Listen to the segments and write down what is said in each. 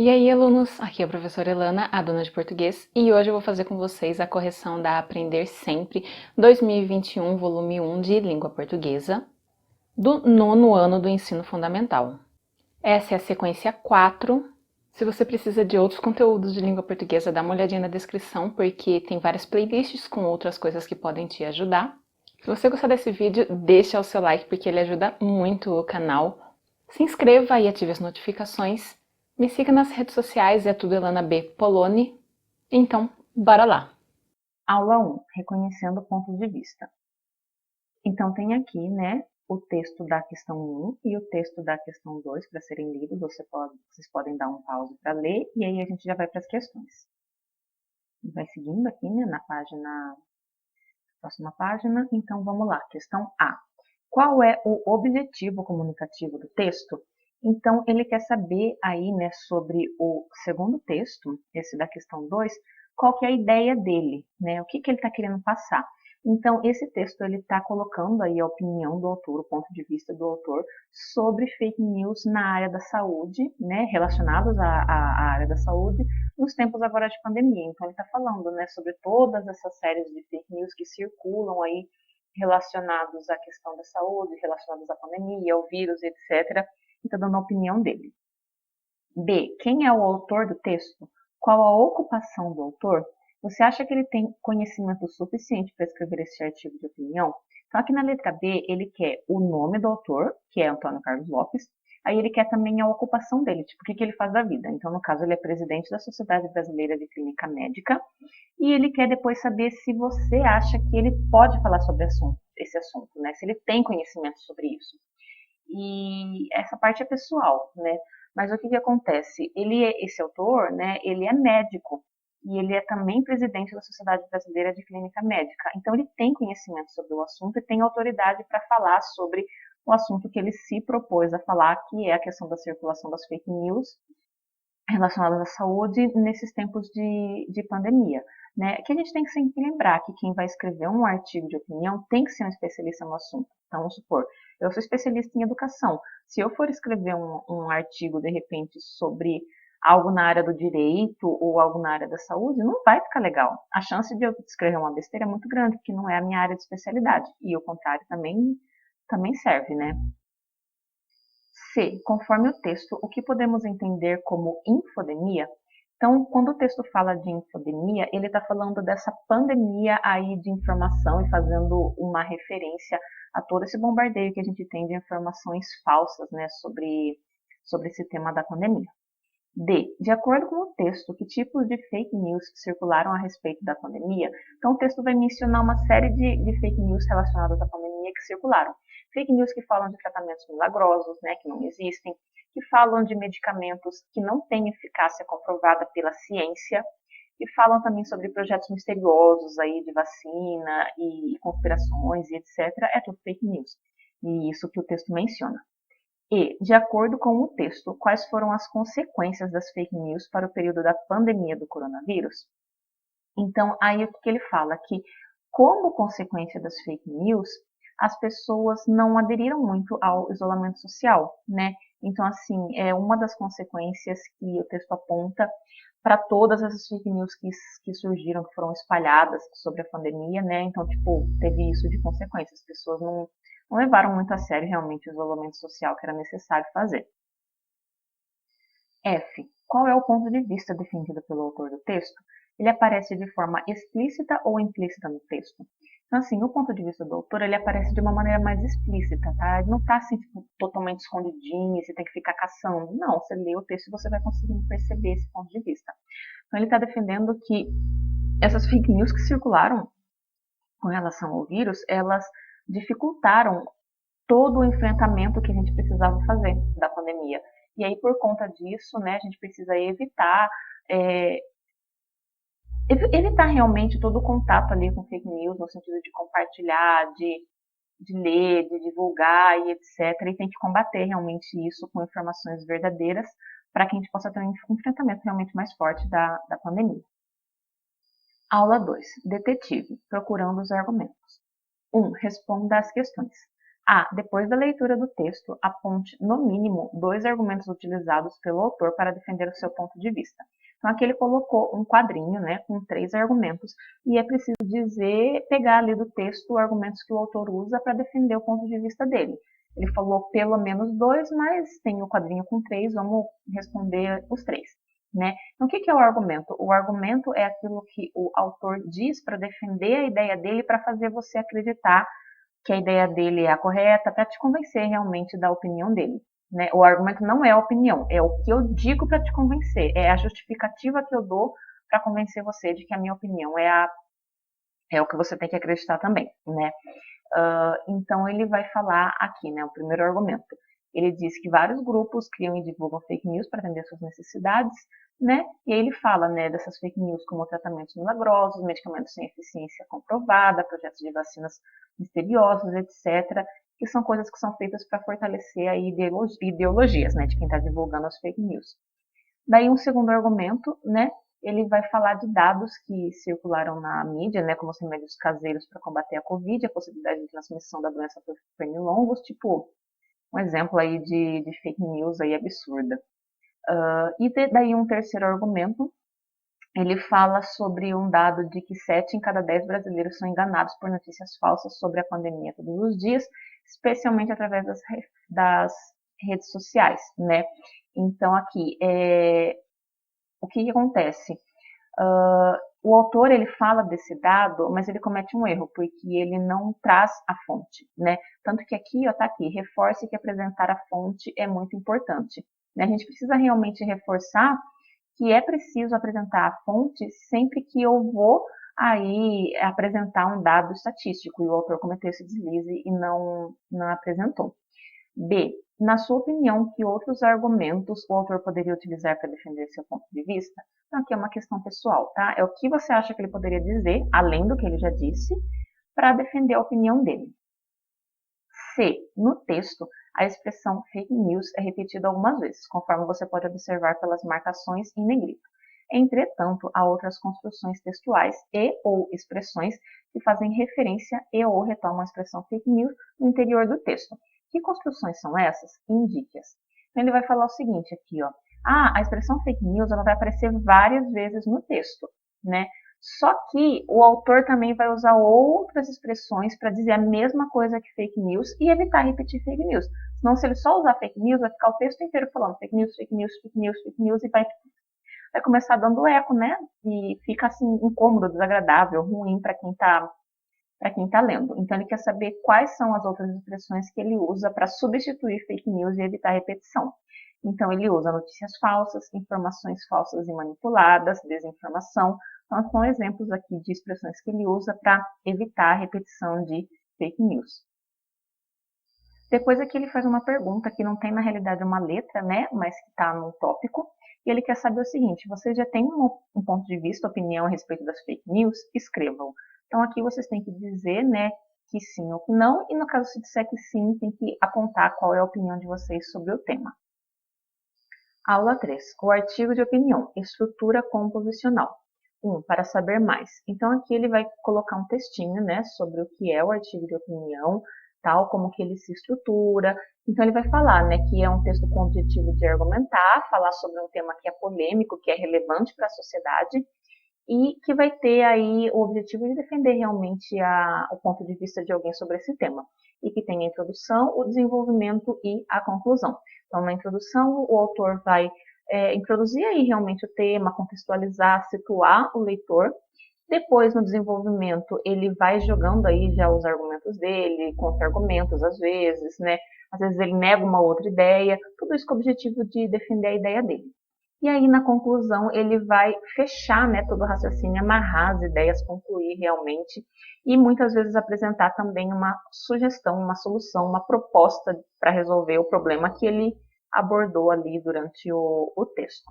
E aí, alunos? Aqui é a professora Elana, a dona de português, e hoje eu vou fazer com vocês a correção da Aprender Sempre 2021, volume 1 de língua portuguesa, do nono ano do ensino fundamental. Essa é a sequência 4. Se você precisa de outros conteúdos de língua portuguesa, dá uma olhadinha na descrição, porque tem várias playlists com outras coisas que podem te ajudar. Se você gostar desse vídeo, deixa o seu like, porque ele ajuda muito o canal. Se inscreva e ative as notificações. Me siga nas redes sociais, é tudo Elana B. Poloni. Então, bora lá! Aula 1, reconhecendo pontos de vista. Então, tem aqui, né, o texto da questão 1 e o texto da questão 2 para serem lidos. Vocês podem dar um pause para ler e aí a gente já vai para as questões. Vai seguindo aqui, né, na próxima página. Então, vamos lá. Questão A. Qual é o objetivo comunicativo do texto? Então, ele quer saber aí, né, sobre o segundo texto, esse da questão 2, qual que é a ideia dele, né, o que ele está querendo passar. Então, esse texto, ele está colocando aí a opinião do autor, o ponto de vista do autor, sobre fake news na área da saúde, né, relacionados à área da saúde, nos tempos agora de pandemia. Então, ele está falando, né, sobre todas essas séries de fake news que circulam aí, relacionados à questão da saúde, relacionados à pandemia, ao vírus, etc. E está dando a opinião dele. B. Quem é o autor do texto? Qual a ocupação do autor? Você acha que ele tem conhecimento suficiente para escrever esse artigo de opinião? Então, aqui na letra B, ele quer o nome do autor, que é Antônio Carlos Lopes. Aí ele quer também a ocupação dele, tipo, o que ele faz da vida. Então, no caso, ele é presidente da Sociedade Brasileira de Clínica Médica. E ele quer depois saber se você acha que ele pode falar sobre esse assunto, né? Se ele tem conhecimento sobre isso. E essa parte é pessoal, né? Mas o que acontece? Esse autor, né? Ele é médico e ele é também presidente da Sociedade Brasileira de Clínica Médica. Então ele tem conhecimento sobre o assunto e tem autoridade para falar sobre o assunto que ele se propôs a falar, que é a questão da circulação das fake news relacionadas à saúde nesses tempos de pandemia. Né? Que a gente tem que sempre lembrar que quem vai escrever um artigo de opinião tem que ser um especialista no assunto. Então, vamos supor, eu sou especialista em educação. Se eu for escrever um artigo, de repente, sobre algo na área do direito ou algo na área da saúde, não vai ficar legal. A chance de eu escrever uma besteira é muito grande, porque não é a minha área de especialidade. E o contrário também serve, né? C. Conforme o texto, o que podemos entender como infodemia? Então, quando o texto fala de infodemia, ele está falando dessa pandemia aí de informação e fazendo uma referência a todo esse bombardeio que a gente tem de informações falsas, né, sobre esse tema da pandemia. D. De acordo com o texto, que tipos de fake news circularam a respeito da pandemia? Então, o texto vai mencionar uma série de fake news relacionadas à pandemia que circularam. Fake news que falam de tratamentos milagrosos, né, que não existem, que falam de medicamentos que não têm eficácia comprovada pela ciência, e falam também sobre projetos misteriosos aí de vacina e conspirações e etc. É tudo fake news. E isso que o texto menciona. E, de acordo com o texto, quais foram as consequências das fake news para o período da pandemia do coronavírus? Então, aí o que ele fala? Que, como consequência das fake news, as pessoas não aderiram muito ao isolamento social, né? Então, assim, é uma das consequências que o texto aponta para todas essas fake news que surgiram, que foram espalhadas sobre a pandemia, né? Então, tipo, teve isso de consequência. As pessoas não levaram muito a sério realmente o isolamento social que era necessário fazer. F. Qual é o ponto de vista defendido pelo autor do texto? Ele aparece de forma explícita ou implícita no texto? Então, assim, o ponto de vista do autor, ele aparece de uma maneira mais explícita, tá? Ele não tá, assim, tipo, totalmente escondidinho, você tem que ficar caçando. Não, você lê o texto e você vai conseguir perceber esse ponto de vista. Então, ele está defendendo que essas fake news que circularam com relação ao vírus, elas dificultaram todo o enfrentamento que a gente precisava fazer da pandemia. E aí, por conta disso, né, a gente precisa evitar realmente todo o contato ali com fake news, no sentido de compartilhar, de ler, de divulgar e etc. E tem que combater realmente isso com informações verdadeiras para que a gente possa ter um enfrentamento realmente mais forte da pandemia. Aula 2. Detetive. Procurando os argumentos. 1. Responda às questões. A. Depois da leitura do texto, aponte, no mínimo, 2 argumentos utilizados pelo autor para defender o seu ponto de vista. Então, aqui ele colocou um quadrinho, né, com 3 argumentos, e é preciso pegar ali do texto argumentos que o autor usa para defender o ponto de vista dele. Ele falou pelo menos 2, mas tem o quadrinho com 3, vamos responder os 3. Né? Então, o que é o argumento? O argumento é aquilo que o autor diz para defender a ideia dele, para fazer você acreditar que a ideia dele é a correta, para te convencer realmente da opinião dele. Né? O argumento não é a opinião, é o que eu digo para te convencer, é a justificativa que eu dou para convencer você de que a minha opinião é o que você tem que acreditar também. Né? Então, ele vai falar aqui, né, o primeiro argumento. Ele diz que vários grupos criam e divulgam fake news para atender suas necessidades, né? E aí ele fala, né, dessas fake news como tratamentos milagrosos, medicamentos sem eficiência comprovada, projetos de vacinas misteriosos, etc., que são coisas que são feitas para fortalecer a ideologias, né, de quem está divulgando as fake news. Daí um segundo argumento, né, ele vai falar de dados que circularam na mídia, né, como os remédios caseiros para combater a Covid, a possibilidade de transmissão da doença por pernilongos, tipo um exemplo aí de fake news aí absurda. E daí um terceiro argumento, ele fala sobre um dado de que 7 em cada 10 brasileiros são enganados por notícias falsas sobre a pandemia todos os dias, especialmente através das redes sociais, né? Então aqui, o que acontece? O autor ele fala desse dado, mas ele comete um erro, porque ele não traz a fonte, né? Tanto que aqui, ó, tá aqui, reforce que apresentar a fonte é muito importante. Né? A gente precisa realmente reforçar que é preciso apresentar a fonte sempre que eu vou aí apresentar um dado estatístico, e o autor cometeu esse deslize e não apresentou. B. Na sua opinião, que outros argumentos o autor poderia utilizar para defender seu ponto de vista? Então, aqui é uma questão pessoal, tá? É o que você acha que ele poderia dizer, além do que ele já disse, para defender a opinião dele. C. No texto, a expressão fake news é repetida algumas vezes, conforme você pode observar pelas marcações em negrito. Entretanto, há outras construções textuais e ou expressões que fazem referência e ou retomam a expressão fake news no interior do texto. Que construções são essas? Indique-as. Então, ele vai falar o seguinte aqui, ó. A expressão fake news ela vai aparecer várias vezes no texto, né? Só que o autor também vai usar outras expressões para dizer a mesma coisa que fake news e evitar repetir fake news. Senão, se ele só usar fake news, vai ficar o texto inteiro falando fake news, fake news, fake news, fake news, e vai começar dando eco, né? E fica assim incômodo, desagradável, ruim para quem está lendo. Então, ele quer saber quais são as outras expressões que ele usa para substituir fake news e evitar repetição. Então, ele usa notícias falsas, informações falsas e manipuladas, desinformação. Então, são exemplos aqui de expressões que ele usa para evitar a repetição de fake news. Depois aqui ele faz uma pergunta que não tem na realidade uma letra, né, mas que está no tópico. E ele quer saber o seguinte: você já tem um ponto de vista, opinião a respeito das fake news? Escrevam. Então aqui vocês têm que dizer, né, que sim ou que não, e no caso se disser que sim, tem que apontar qual é a opinião de vocês sobre o tema. Aula 3. O artigo de opinião. Estrutura composicional. 1. Para saber mais. Então aqui ele vai colocar um textinho, né, sobre o que é o artigo de opinião, tal, como que ele se estrutura. Então ele vai falar, né, que é um texto com o objetivo de argumentar, falar sobre um tema que é polêmico, que é relevante para a sociedade, e que vai ter aí o objetivo de defender realmente o ponto de vista de alguém sobre esse tema. E que tem a introdução, o desenvolvimento e a conclusão. Então, na introdução, o autor vai introduzir aí realmente o tema, contextualizar, situar o leitor. Depois, no desenvolvimento, ele vai jogando aí já os argumentos dele, contra-argumentos às vezes, né? Às vezes ele nega uma outra ideia, tudo isso com o objetivo de defender a ideia dele. E aí, na conclusão, ele vai fechar, né, todo o raciocínio, amarrar as ideias, concluir realmente, e muitas vezes apresentar também uma sugestão, uma solução, uma proposta para resolver o problema que ele abordou ali durante o texto.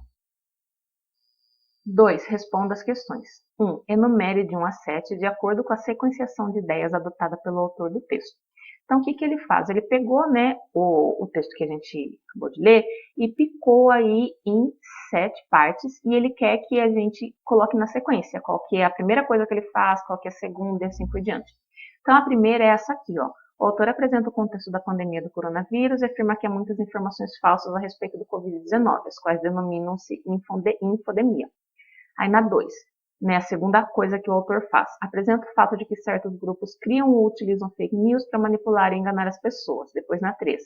2. Responda as questões. 1. Enumere de 1 a 7 de acordo com a sequenciação de ideias adotada pelo autor do texto. Então, o que ele faz? Ele pegou, né, o texto que a gente acabou de ler e picou aí em 7 partes, e ele quer que a gente coloque na sequência qual que é a primeira coisa que ele faz, qual que é a segunda e assim por diante. Então, a primeira é essa aqui, ó. O autor apresenta o contexto da pandemia do coronavírus e afirma que há muitas informações falsas a respeito do Covid-19, as quais denominam-se infodemia. Aí na 2, né, a segunda coisa que o autor faz, apresenta o fato de que certos grupos criam ou utilizam fake news para manipular e enganar as pessoas. Depois na 3,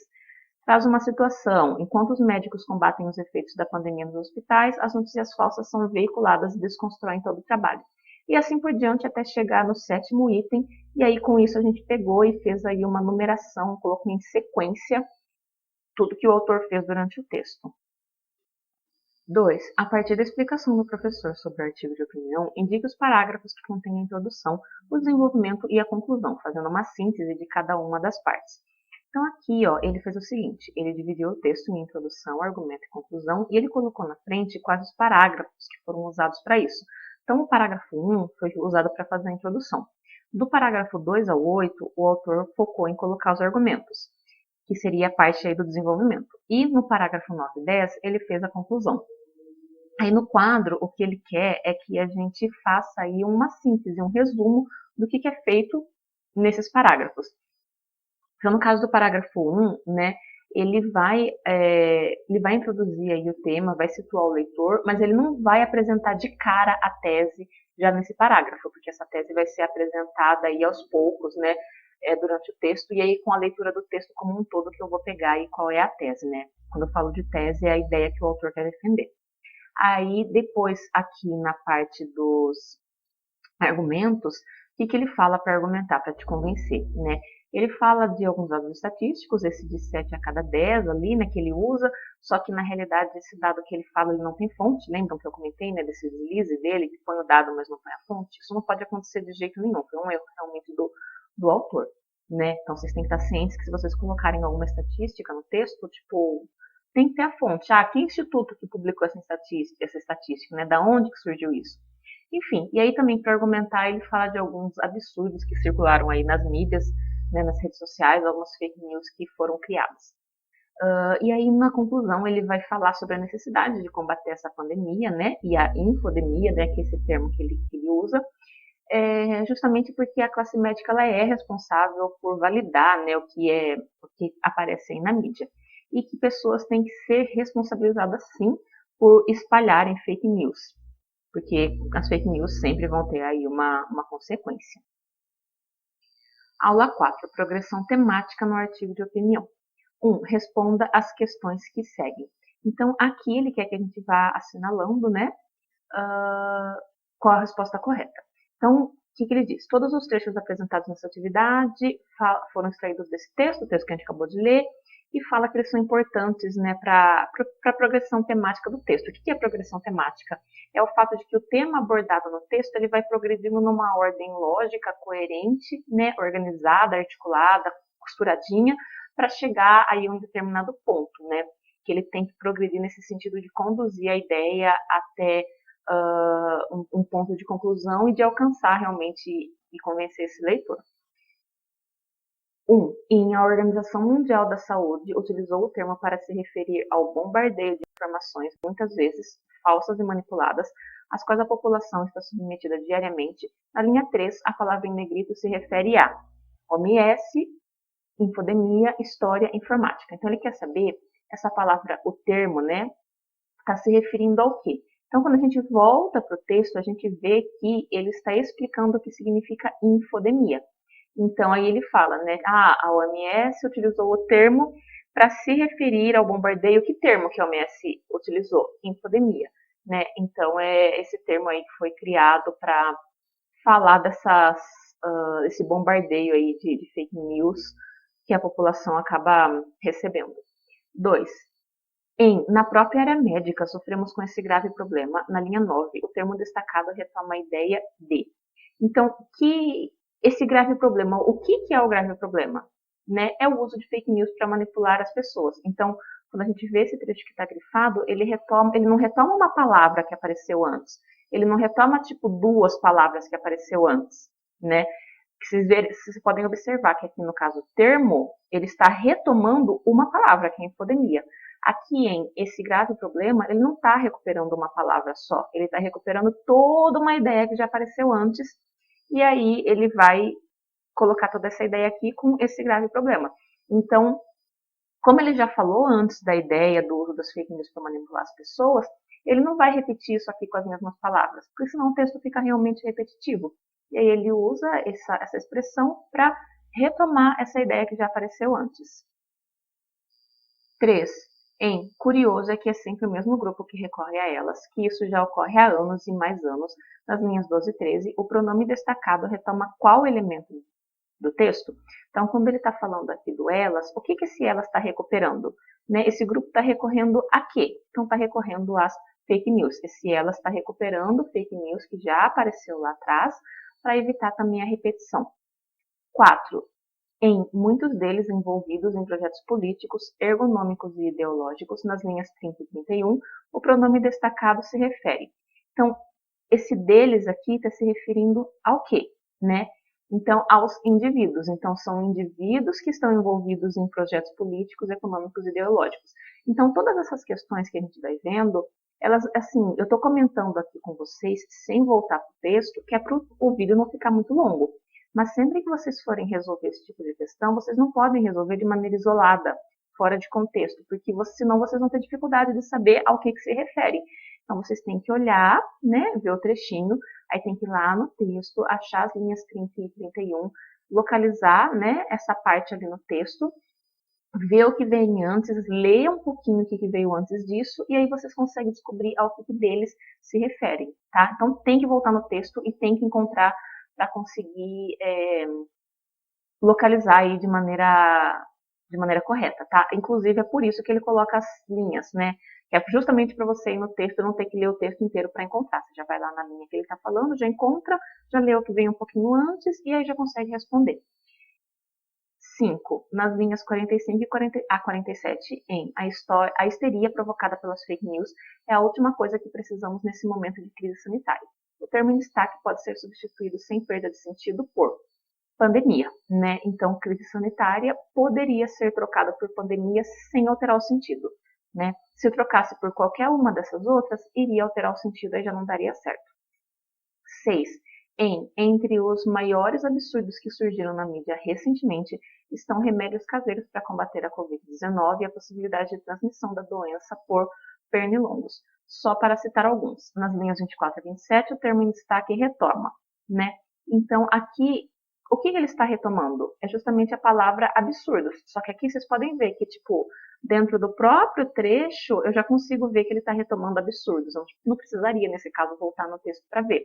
traz uma situação, enquanto os médicos combatem os efeitos da pandemia nos hospitais, as notícias falsas são veiculadas e desconstroem todo o trabalho. E assim por diante até chegar no 7º item, e aí com isso a gente pegou e fez aí uma numeração, colocou em sequência tudo que o autor fez durante o texto. 2. A partir da explicação do professor sobre o artigo de opinião, indique os parágrafos que contêm a introdução, o desenvolvimento e a conclusão, fazendo uma síntese de cada uma das partes. Então aqui, ó, ele fez o seguinte, ele dividiu o texto em introdução, argumento e conclusão, e ele colocou na frente quais os parágrafos que foram usados para isso. Então o parágrafo 1 foi usado para fazer a introdução. Do parágrafo 2 ao 8, o autor focou em colocar os argumentos, que seria a parte aí do desenvolvimento. E no parágrafo 9 e 10, ele fez a conclusão. Aí no quadro, o que ele quer é que a gente faça aí uma síntese, um resumo do que é feito nesses parágrafos. Então, no caso do parágrafo 1, né, ele vai introduzir aí o tema, vai situar o leitor, mas ele não vai apresentar de cara a tese já nesse parágrafo, porque essa tese vai ser apresentada aí aos poucos, né, durante o texto, e aí com a leitura do texto como um todo que eu vou pegar aí qual é a tese, né. Quando eu falo de tese, é a ideia que o autor quer defender. Aí, depois, aqui na parte dos argumentos, o que ele fala para argumentar, para te convencer, né? Ele fala de alguns dados estatísticos, esse de 7 a cada 10 ali, né, que ele usa, só que na realidade esse dado que ele fala, ele não tem fonte, lembram que eu comentei, né, desse deslize dele, que põe o dado, mas não põe a fonte? Isso não pode acontecer de jeito nenhum, foi um erro realmente do autor, né? Então vocês têm que estar cientes que se vocês colocarem alguma estatística no texto, tipo, tem que ter a fonte. Ah, que instituto que publicou essa estatística, né? Da onde que surgiu isso? Enfim, e aí também para argumentar, ele fala de alguns absurdos que circularam aí nas mídias, né, nas redes sociais, algumas fake news que foram criadas. E aí, na conclusão, ele vai falar sobre a necessidade de combater essa pandemia, né, e a infodemia, né, que é esse termo que ele usa, justamente porque a classe médica ela é responsável por validar, né, o que aparece aí na mídia. E que pessoas têm que ser responsabilizadas, sim, por espalharem fake news. Porque as fake news sempre vão ter aí uma consequência. Aula 4. Progressão temática no artigo de opinião. 1. Responda as questões que seguem. Então, aqui ele quer que a gente vá assinalando, né, qual a resposta correta. Então, o que ele diz? Todos os trechos apresentados nessa atividade foram extraídos desse texto, o texto que a gente acabou de ler, e fala que eles são importantes, né, para a progressão temática do texto. O que é progressão temática? É o fato de que o tema abordado no texto ele vai progredindo numa ordem lógica, coerente, né, organizada, articulada, costuradinha, para chegar aí a um determinado ponto, né, que ele tem que progredir nesse sentido de conduzir a ideia até um ponto de conclusão e de alcançar realmente e convencer esse leitor. 1. A Organização Mundial da Saúde utilizou o termo para se referir ao bombardeio de informações, muitas vezes falsas e manipuladas, às quais a população está submetida diariamente. Na linha 3, a palavra em negrito se refere a OMS, infodemia, história, informática. Então ele quer saber, essa palavra, o termo, né, está se referindo ao quê? Então, quando a gente volta para o texto, a gente vê que ele está explicando o que significa infodemia. Então, aí ele fala, né, a OMS utilizou o termo para se referir ao bombardeio. Que termo que a OMS utilizou? Infodemia, né? Então, é esse termo aí que foi criado para falar desse bombardeio aí de fake news que a população acaba recebendo. 2. Na própria área médica, sofremos com esse grave problema. Na linha 9, o termo destacado retoma a ideia de. Então, esse grave problema, o que é o grave problema? Né? É o uso de fake news para manipular as pessoas. Então, quando a gente vê esse trecho que está grifado, ele não retoma uma palavra que apareceu antes. Ele não retoma, tipo, 2 palavras que apareceu antes, né? Vocês podem observar que aqui, no caso, o termo, ele está retomando uma palavra, que é infodemia. Aqui, esse grave problema, ele não está recuperando uma palavra só, ele está recuperando toda uma ideia que já apareceu antes, e aí ele vai colocar toda essa ideia aqui com esse grave problema. Então, como ele já falou antes da ideia do uso das fake news para manipular as pessoas, ele não vai repetir isso aqui com as mesmas palavras, porque senão o texto fica realmente repetitivo. E aí ele usa essa expressão para retomar essa ideia que já apareceu antes. 3. Curioso é que é sempre o mesmo grupo que recorre a elas, que isso já ocorre há anos e mais anos. Nas linhas 12 e 13, o pronome destacado retoma qual elemento do texto? Então, quando ele está falando aqui do elas, o que esse elas está recuperando? Né? Esse grupo está recorrendo a quê? Então, está recorrendo às fake news. Esse elas está recuperando fake news que já apareceu lá atrás, para evitar também a repetição. 4. Muitos deles envolvidos em projetos políticos, ergonômicos e ideológicos, nas linhas 30 e 31, o pronome destacado se refere. Então, esse deles aqui está se referindo ao quê? Né? Então, aos indivíduos. Então, são indivíduos que estão envolvidos em projetos políticos, econômicos e ideológicos. Então, todas essas questões que a gente vai vendo, elas, assim, eu estou comentando aqui com vocês, sem voltar para o texto, que é para o vídeo não ficar muito longo. Mas sempre que vocês forem resolver esse tipo de questão, vocês não podem resolver de maneira isolada, fora de contexto, porque senão vocês vão ter dificuldade de saber ao que se refere. Então, vocês têm que olhar, né, ver o trechinho, aí tem que ir lá no texto, achar as linhas 30 e 31, localizar, né, essa parte ali no texto, ver o que vem antes, ler um pouquinho o que veio antes disso, e aí vocês conseguem descobrir ao que deles se referem, tá? Então, tem que voltar no texto e tem que encontrar para conseguir localizar aí de maneira correta, tá? Inclusive é por isso que ele coloca as linhas, né? Que é justamente para você ir no texto não ter que ler o texto inteiro para encontrar. Você já vai lá na linha que ele está falando, já encontra, já lê o que vem um pouquinho antes e aí já consegue responder. 5. Nas linhas 45 a 47, a histeria provocada pelas fake news é a última coisa que precisamos nesse momento de crise sanitária. O termo em destaque pode ser substituído sem perda de sentido por pandemia, né? Então, crise sanitária poderia ser trocada por pandemia sem alterar o sentido, né? Se eu trocasse por qualquer uma dessas outras, iria alterar o sentido, aí já não daria certo. 6. Entre os maiores absurdos que surgiram na mídia recentemente estão remédios caseiros para combater a Covid-19 e a possibilidade de transmissão da doença por pernilongos. Só para citar alguns. Nas linhas 24 a 27, o termo em destaque retoma, né? Então, aqui, o que ele está retomando? É justamente a palavra absurdos. Só que aqui vocês podem ver que, tipo, dentro do próprio trecho, eu já consigo ver que ele está retomando absurdos. Então, não precisaria, nesse caso, voltar no texto para ver.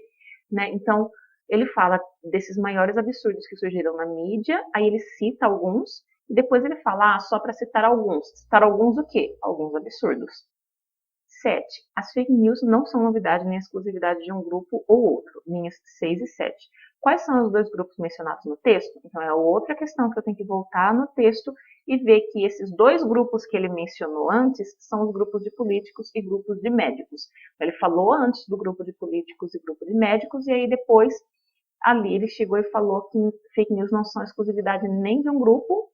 Né? Então, ele fala desses maiores absurdos que surgiram na mídia, aí ele cita alguns, e depois ele fala, só para citar alguns. Citar alguns o quê? Alguns absurdos. 7. As fake news não são novidade nem exclusividade de um grupo ou outro. Linhas 6 e 7. Quais são os dois grupos mencionados no texto? Então, é outra questão que eu tenho que voltar no texto e ver que esses dois grupos que ele mencionou antes são os grupos de políticos e grupos de médicos. Ele falou antes do grupo de políticos e grupo de médicos, e aí depois, ali, ele chegou e falou que fake news não são exclusividade nem de um grupo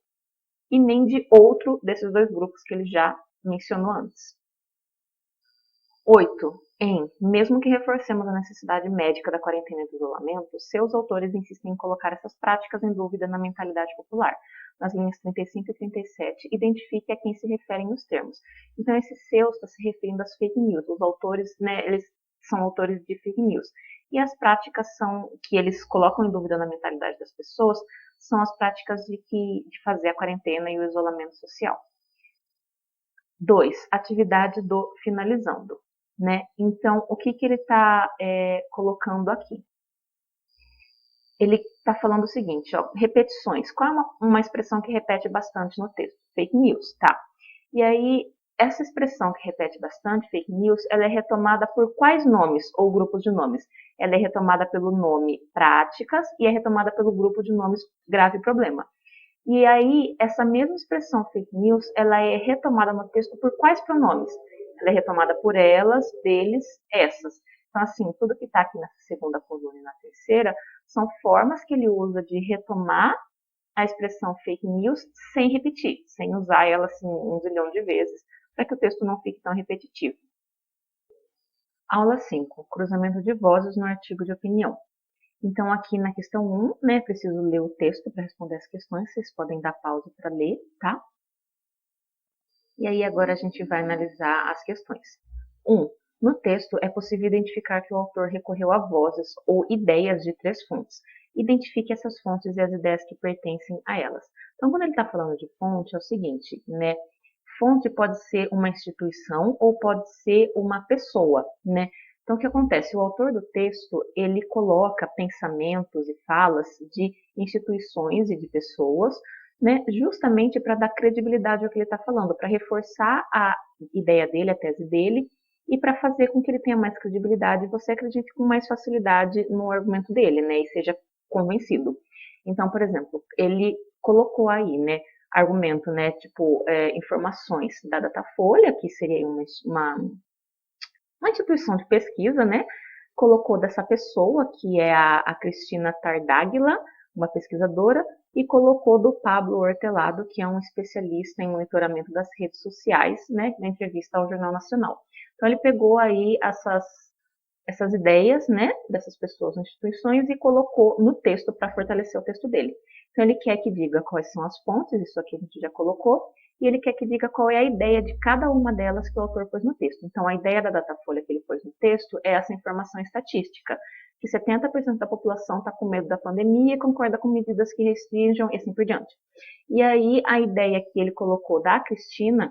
e nem de outro desses dois grupos que ele já mencionou antes. 8. Mesmo que reforcemos a necessidade médica da quarentena e do isolamento, seus autores insistem em colocar essas práticas em dúvida na mentalidade popular. Nas linhas 35 e 37, identifique a quem se referem os termos. Então, esse seus está se referindo às fake news. Os autores, né, eles são autores de fake news. E as práticas que eles colocam em dúvida na mentalidade das pessoas são as práticas de fazer a quarentena e o isolamento social. 2. Atividade do finalizando. Né? Então, o que ele está colocando aqui? Ele está falando o seguinte, repetições. Qual é uma expressão que repete bastante no texto? Fake news, tá? E aí, essa expressão que repete bastante, fake news, ela é retomada por quais nomes ou grupos de nomes? Ela é retomada pelo nome práticas e é retomada pelo grupo de nomes grave problema. E aí, essa mesma expressão fake news, ela é retomada no texto por quais pronomes? Ela é retomada por elas, deles, essas. Então, assim, tudo que está aqui nessa segunda coluna e na terceira são formas que ele usa de retomar a expressão fake news sem repetir, sem usar ela assim um zilhão de vezes, para que o texto não fique tão repetitivo. Aula 5. Cruzamento de vozes no artigo de opinião. Então, aqui na questão 1, né, preciso ler o texto para responder as questões, vocês podem dar pausa para ler, tá? E aí, agora a gente vai analisar as questões. 1. No texto, é possível identificar que o autor recorreu a vozes ou ideias de 3 fontes. Identifique essas fontes e as ideias que pertencem a elas. Então, quando ele está falando de fonte, é o seguinte, né? Fonte pode ser uma instituição ou pode ser uma pessoa, né? Então, o que acontece? O autor do texto, ele coloca pensamentos e falas de instituições e de pessoas, né, justamente para dar credibilidade ao que ele está falando, para reforçar a ideia dele, a tese dele, e para fazer com que ele tenha mais credibilidade e você acredite com mais facilidade no argumento dele, né, e seja convencido. Então, por exemplo, ele colocou aí, né, argumento, né, tipo, informações da Datafolha, que seria uma instituição de pesquisa, né, colocou dessa pessoa, que é a Cristina Tardáguila, uma pesquisadora, e colocou do Pablo Hortelado, que é um especialista em monitoramento das redes sociais, né, na entrevista ao Jornal Nacional. Então, ele pegou aí essas ideias, né, dessas pessoas, instituições, e colocou no texto para fortalecer o texto dele. Então, ele quer que diga quais são as fontes, isso aqui a gente já colocou, e ele quer que diga qual é a ideia de cada uma delas que o autor pôs no texto. Então, a ideia da Datafolha que ele pôs no texto é essa informação estatística, que 70% da população está com medo da pandemia e concorda com medidas que restringam e assim por diante. E aí, a ideia que ele colocou da Cristina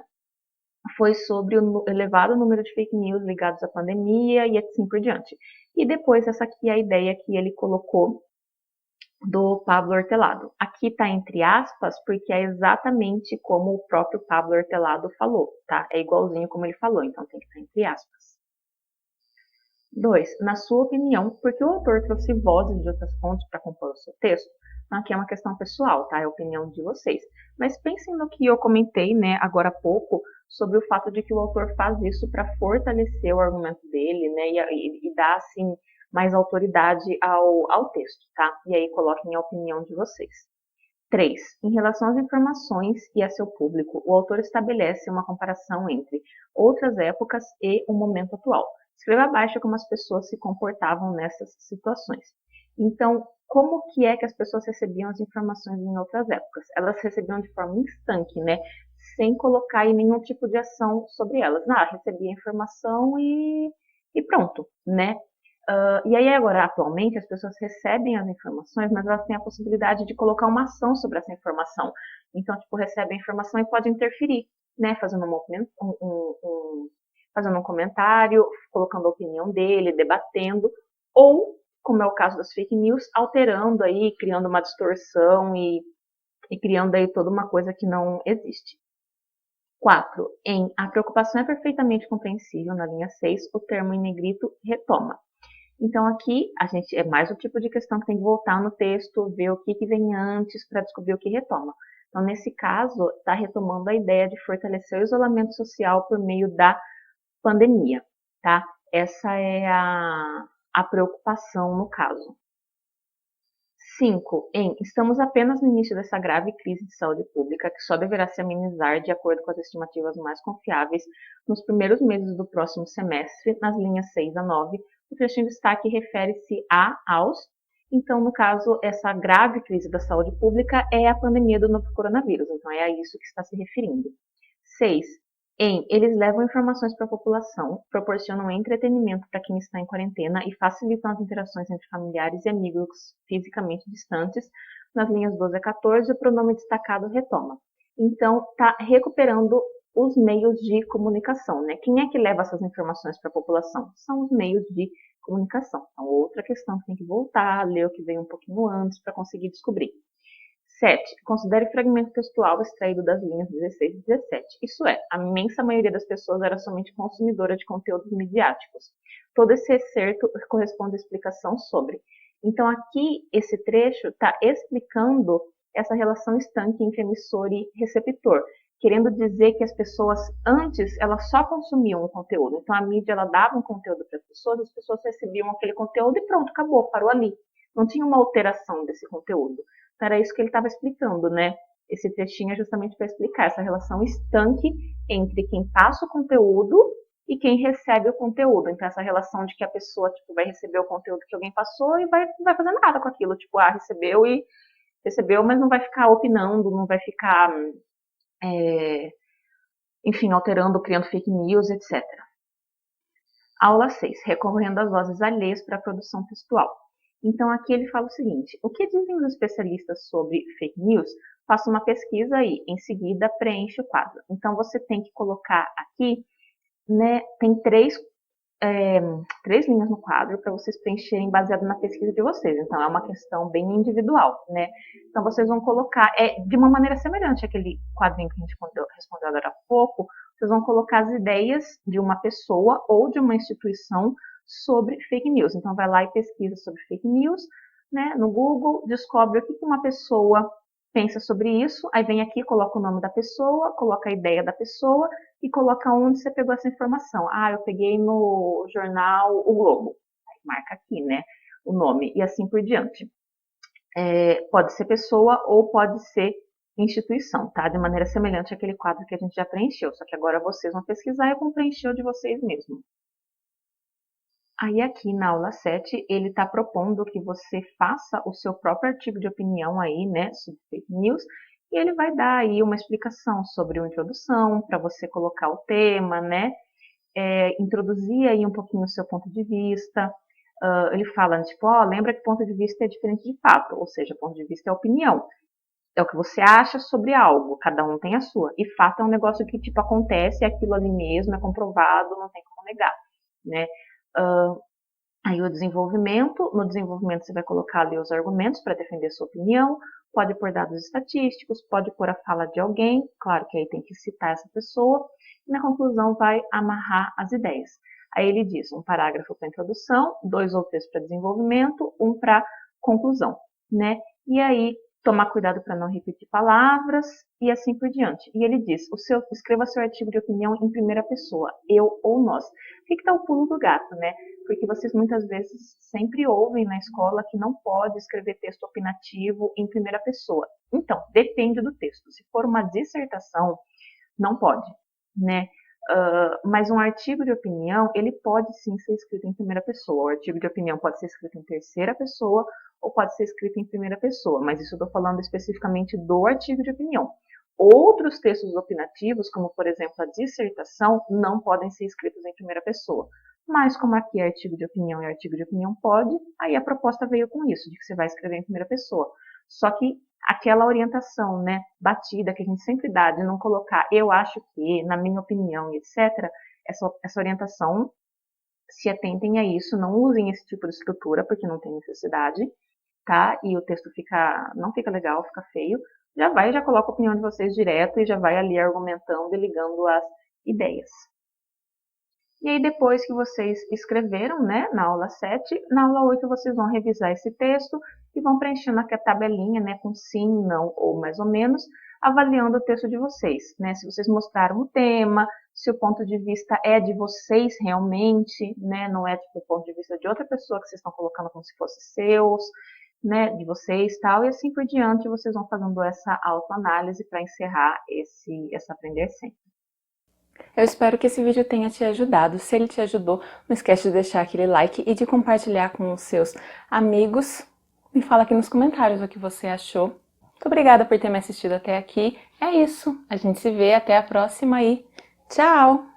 foi sobre o elevado número de fake news ligados à pandemia e assim por diante. E depois, essa aqui é a ideia que ele colocou do Pablo Hortelado. Aqui está entre aspas, porque é exatamente como o próprio Pablo Hortelado falou, tá? É igualzinho como ele falou, então tem que estar entre aspas. 2. Na sua opinião, por que o autor trouxe vozes de outras fontes para compor o seu texto? Então, aqui é uma questão pessoal, tá? É a opinião de vocês. Mas pensem no que eu comentei, né, agora há pouco, sobre o fato de que o autor faz isso para fortalecer o argumento dele, né, e dar, assim, mais autoridade ao texto, tá? E aí coloquem a opinião de vocês. 3. Em relação às informações e a seu público, o autor estabelece uma comparação entre outras épocas e o momento atual. Escreva abaixo como as pessoas se comportavam nessas situações. Então, como que é que as pessoas recebiam as informações em outras épocas? Elas recebiam de forma instante, né? Sem colocar aí nenhum tipo de ação sobre elas. Recebia a informação e pronto, né? E aí agora, atualmente, as pessoas recebem as informações, mas elas têm a possibilidade de colocar uma ação sobre essa informação. Então, tipo, recebe a informação e pode interferir, né? Fazendo fazendo um comentário, colocando a opinião dele, debatendo, ou, como é o caso das fake news, alterando aí, criando uma distorção e criando aí toda uma coisa que não existe. 4. A preocupação é perfeitamente compreensível, na linha 6, o termo em negrito retoma. Então, aqui, a gente é mais o tipo de questão que tem que voltar no texto, ver o que vem antes para descobrir o que retoma. Então, nesse caso, está retomando a ideia de fortalecer o isolamento social por meio da pandemia, tá? Essa é a preocupação no caso. 5. Estamos apenas no início dessa grave crise de saúde pública que só deverá se amenizar de acordo com as estimativas mais confiáveis nos primeiros meses do próximo semestre, nas linhas 6 a 9. O trecho em destaque refere-se aos. Então, no caso, essa grave crise da saúde pública é a pandemia do novo coronavírus. Então, é a isso que está se referindo. 6. Eles levam informações para a população, proporcionam entretenimento para quem está em quarentena e facilitam as interações entre familiares e amigos fisicamente distantes. Nas linhas 12 a 14, o pronome destacado retoma. Então, está recuperando os meios de comunicação, né? Quem é que leva essas informações para a população? São os meios de comunicação. Então, outra questão que tem que voltar, ler o que veio um pouquinho antes para conseguir descobrir. 7. Considere fragmento textual extraído das linhas 16 e 17. Isso é, a imensa maioria das pessoas era somente consumidora de conteúdos midiáticos. Todo esse excerto corresponde à explicação sobre. Então, aqui, esse trecho está explicando essa relação estanque entre emissor e receptor, querendo dizer que as pessoas, antes, elas só consumiam o conteúdo. Então, a mídia, ela dava um conteúdo para as pessoas recebiam aquele conteúdo e pronto, acabou, parou ali. Não tinha uma alteração desse conteúdo. Então, era isso que ele estava explicando, né? Esse trechinho é justamente para explicar essa relação estanque entre quem passa o conteúdo e quem recebe o conteúdo. Então, essa relação de que a pessoa tipo, vai receber o conteúdo que alguém passou e não vai fazer nada com aquilo. Tipo, recebeu, mas não vai ficar opinando, não vai ficar, enfim, alterando, criando fake news, etc. Aula 6. Recorrendo às vozes alheias para a produção textual. Então, aqui ele fala o seguinte: o que dizem os especialistas sobre fake news? Faça uma pesquisa aí, em seguida preenche o quadro. Então, você tem que colocar aqui, né, tem três linhas no quadro para vocês preencherem baseado na pesquisa de vocês. Então, é uma questão bem individual, né? Então, vocês vão colocar, de uma maneira semelhante àquele quadrinho que a gente respondeu agora há pouco, vocês vão colocar as ideias de uma pessoa ou de uma instituição sobre fake news. Então, vai lá e pesquisa sobre fake news, né, no Google, descobre o que uma pessoa pensa sobre isso, aí vem aqui, coloca o nome da pessoa, coloca a ideia da pessoa e coloca onde você pegou essa informação. Ah, eu peguei no jornal O Globo. Aí marca aqui, né, o nome e assim por diante. Pode ser pessoa ou pode ser instituição, tá? De maneira semelhante àquele quadro que a gente já preencheu, só que agora vocês vão pesquisar e eu vou preencher o de vocês mesmo. Aí aqui na aula 7, ele está propondo que você faça o seu próprio artigo de opinião aí, né, sobre fake news, e ele vai dar aí uma explicação sobre uma introdução, para você colocar o tema, né, introduzir aí um pouquinho o seu ponto de vista. Ele fala, tipo, lembra que ponto de vista é diferente de fato, ou seja, ponto de vista é opinião. É o que você acha sobre algo, cada um tem a sua. E fato é um negócio que, tipo, acontece, é aquilo ali mesmo, é comprovado, não tem como negar, né. Aí no desenvolvimento você vai colocar ali os argumentos para defender sua opinião, pode pôr dados estatísticos, pode pôr a fala de alguém, claro que aí tem que citar essa pessoa, e na conclusão vai amarrar as ideias. Aí ele diz um parágrafo para introdução, 2 ou 3 para desenvolvimento, 1 para conclusão, né? E aí tomar cuidado para não repetir palavras e assim por diante. E ele diz, escreva seu artigo de opinião em primeira pessoa, eu ou nós. Aqui que está o pulo do gato, né? Porque vocês muitas vezes sempre ouvem na escola que não pode escrever texto opinativo em primeira pessoa. Então, depende do texto. Se for uma dissertação, não pode, né? Mas um artigo de opinião, ele pode sim ser escrito em primeira pessoa. O artigo de opinião pode ser escrito em terceira pessoa ou pode ser escrito em primeira pessoa, mas isso eu estou falando especificamente do artigo de opinião. Outros textos opinativos, como por exemplo a dissertação, não podem ser escritos em primeira pessoa. Mas como aqui é artigo de opinião e artigo de opinião pode, aí a proposta veio com isso, de que você vai escrever em primeira pessoa. Só que aquela orientação, né, batida que a gente sempre dá de não colocar eu acho que, na minha opinião, etc., essa orientação, se atentem a isso, não usem esse tipo de estrutura, porque não tem necessidade, tá? E o texto não fica legal, fica feio. Já coloca a opinião de vocês direto e já vai ali argumentando e ligando as ideias. E aí, depois que vocês escreveram, né, na aula 7, na aula 8 vocês vão revisar esse texto e vão preenchendo aqui a tabelinha, né, com sim, não ou mais ou menos, avaliando o texto de vocês, né, se vocês mostraram o tema, se o ponto de vista é de vocês realmente, né, não é tipo o ponto de vista de outra pessoa que vocês estão colocando como se fosse seus, né, de vocês tal, e assim por diante vocês vão fazendo essa autoanálise para encerrar essa Aprender Sempre. Eu espero que esse vídeo tenha te ajudado. Se ele te ajudou, não esquece de deixar aquele like e de compartilhar com os seus amigos. Me fala aqui nos comentários o que você achou. Muito obrigada por ter me assistido até aqui. É isso. A gente se vê até a próxima e tchau!